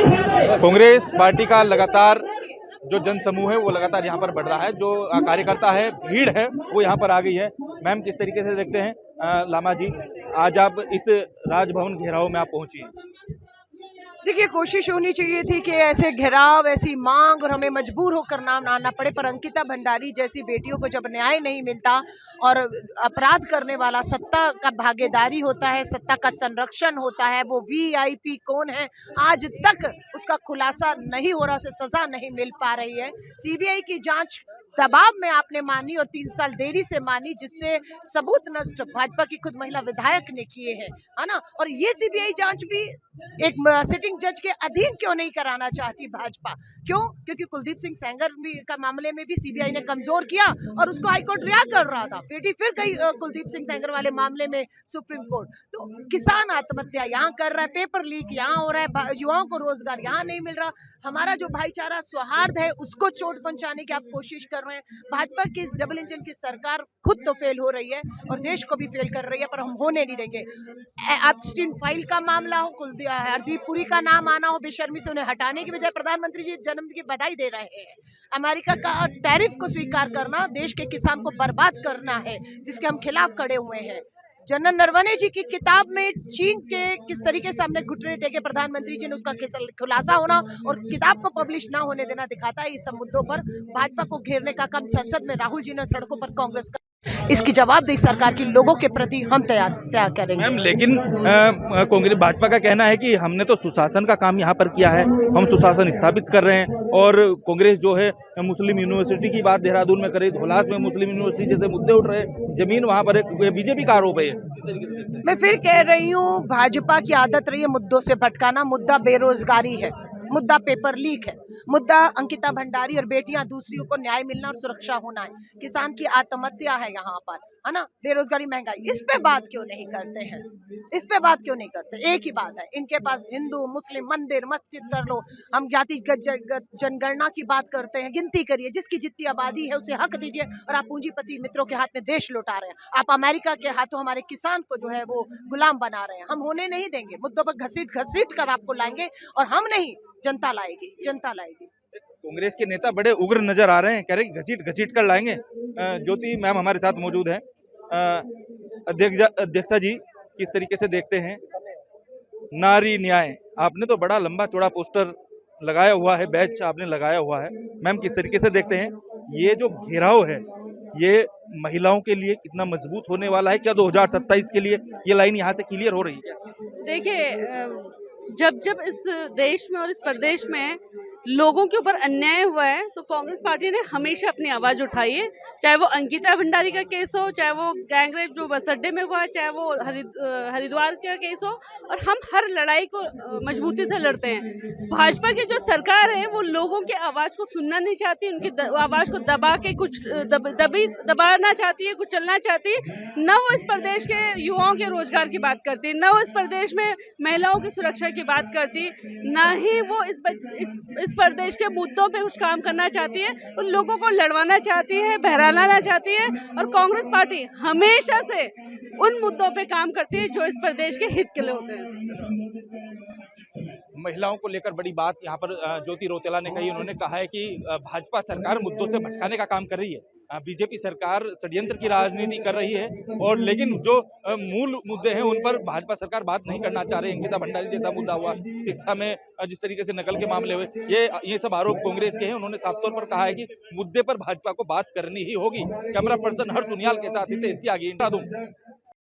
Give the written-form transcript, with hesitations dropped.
Congress party का लगातार जो जन समूह है वो लगातार यहाँ पर बढ़ रहा है। जो कार्यकर्ता है, भीड़ है, वो यहाँ पर आ गई है। मैम, किस तरीके से देखते हैं लामा जी, आज आप इस राजभवन घेराव में आप पहुंची हैं? देखिए, कोशिश होनी चाहिए थी कि ऐसे घेराव, ऐसी मांग और हमें मजबूर होकर नाम आना पड़े, पर अंकिता भंडारी जैसी बेटियों को जब न्याय नहीं मिलता और अपराध करने वाला सत्ता का भागीदारी होता है, सत्ता का संरक्षण होता है, वो वीआईपी कौन है आज तक उसका खुलासा नहीं हो रहा, उसे सजा नहीं मिल पा रही है। सीबीआई की जांच दबाव में आपने मानी और 3 साल देरी से मानी, जिससे सबूत नष्ट भाजपा की खुद महिला विधायक ने किए हैं, है ना। और ये सीबीआई जांच भी एक सिटिंग जज के अधीन क्यों नहीं कराना चाहती भाजपा? क्यों? क्योंकि कुलदीप सिंह सेंगर भी का मामले में भी सीबीआई ने कमजोर किया और उसको हाईकोर्ट रिहा कर रहा था। बेटी फिर गई कुलदीप सिंह सेंगर वाले मामले में सुप्रीम कोर्ट। तो किसान आत्महत्या यहाँ कर रहा है, पेपर लीक यहाँ हो रहा है, युवाओं को रोजगार यहाँ नहीं मिल रहा, हमारा जो भाईचारा सौहार्द है उसको चोट पहुंचाने की आप कोशिश कर रहे हैं। भाजपा की डबल इंजन की सरकार खुद तो फेल हो रही है और देश को भी फेल कर रही है, पर हम होने नहीं देंगे। एप्स्टीन फाइल का मामला हो, हरदीप पुरी का नाम आना हो, बेशर्मी से उन्हें हटाने की बजाय प्रधानमंत्री जी जन्मदिन की बधाई दे रहे हैं। अमेरिका का टैरिफ को स्वीकार करना देश के किसान को बर्बाद करना है, जिसके हम खिलाफ खड़े हुए हैं। जनरल नरवणे जी की किताब में चीन के किस तरीके से हमने घुटने टेके, प्रधानमंत्री जी ने उसका खुलासा होना और किताब को पब्लिश ना होने देना दिखाता है। इस सब मुद्दों पर भाजपा को घेरने का काम संसद में राहुल जी ने, सड़कों पर कांग्रेस का, इसकी जवाबदेही सरकार की लोगों के प्रति हम तैयार करेंगे। मैम, लेकिन कांग्रेस भाजपा का कहना है कि हमने तो सुशासन का काम यहाँ पर किया है, हम सुशासन स्थापित कर रहे हैं। और कांग्रेस जो है मुस्लिम यूनिवर्सिटी की बात देहरादून में करे, धौलास में मुस्लिम यूनिवर्सिटी जैसे मुद्दे उठ रहे हैं, जमीन वहाँ पर एक बीजेपी का आरोप है। मैं फिर कह रही हूँ, भाजपा की आदत रही है मुद्दों से भटकाना। मुद्दा बेरोजगारी है, मुद्दा पेपर लीक है, मुद्दा अंकिता भंडारी और बेटियां दूसरियों को न्याय मिलना और सुरक्षा होना है, किसान की आत्महत्या है यहाँ पर, है ना, बेरोजगारी, महंगाई। इस पे बात क्यों नहीं करते हैं? इस पे बात क्यों नहीं करते? एक ही बात है, इनके पास हिंदू मुस्लिम मंदिर मस्जिद कर लो, हम जाति जनगणना की बात करते हैं, गिनती करिए, जिसकी जितनी आबादी है उसे हक दीजिए, और आप पूंजीपति मित्रों के हाथ में देश लौटा रहे हैं। आप अमेरिका के हाथों हमारे किसान को जो है वो गुलाम बना रहे हैं। हम होने नहीं देंगे, मुद्दों पर घसीट घसीट कर आपको लाएंगे, और हम नहीं, जनता लाएगी, जनता लाएगी। कांग्रेस के नेता बड़े उग्र नजर आ रहे हैं, कह रहे हैं घसीट घसीट कर लाएंगे। ज्योति मैम हमारे साथ मौजूद हैं। अध्यक्षा जी, किस तरीके से देखते हैं नारी न्याय? आपने तो बड़ा लंबा चौड़ा पोस्टर लगाया हुआ है, बैच आपने लगाया हुआ है। मैम, किस तरीके से देखते हैं ये जो घेराव है, ये महिलाओं के लिए कितना मजबूत होने वाला है? क्या 2027 के लिए ये लाइन यहाँ से क्लियर हो रही है? देखिए, जब जब इस देश में और इस प्रदेश में लोगों के ऊपर अन्याय हुआ है, तो कांग्रेस पार्टी ने हमेशा अपनी आवाज उठाई है। चाहे वो अंकिता भंडारी का केस हो, चाहे वो गैंगरेप जो बस अड्डे में हुआ है, चाहे वो हरिद्वार का केस हो, और हम हर लड़ाई को मजबूती से लड़ते हैं। भाजपा की जो सरकार है वो लोगों की आवाज को सुनना नहीं चाहती, उनकी आवाज को दबा के कुछ दबाना चाहती है, कुछ चलना चाहती है। न वो इस प्रदेश के युवाओं के रोजगार की बात करती, न वो इस प्रदेश में महिलाओं की सुरक्षा की बात करती, न ही वो इस प्रदेश के मुद्दों पे कुछ काम करना चाहती है। उन लोगों को लड़वाना चाहती है, बहराना चाहती है, और कांग्रेस पार्टी हमेशा से उन मुद्दों पे काम करती है जो इस प्रदेश के हित के लिए होते हैं। महिलाओं को लेकर बड़ी बात यहाँ पर ज्योति रौतेला ने कही। उन्होंने कहा है कि भाजपा सरकार मुद्दों से भटकाने का काम कर रही है, बीजेपी सरकार षड्यंत्र की राजनीति कर रही है, और लेकिन जो मूल मुद्दे हैं उन पर भाजपा सरकार बात नहीं करना चाह रही। अंकिता भंडारी जैसा मुद्दा हुआ, शिक्षा में जिस तरीके से नकल के मामले हुए, ये सब आरोप कांग्रेस के हैं। उन्होंने साफ तौर पर कहा है कि मुद्दे पर भाजपा को बात करनी ही होगी। कैमरा पर्सन हर्ष उनियाल के साथ हितेश त्यागी।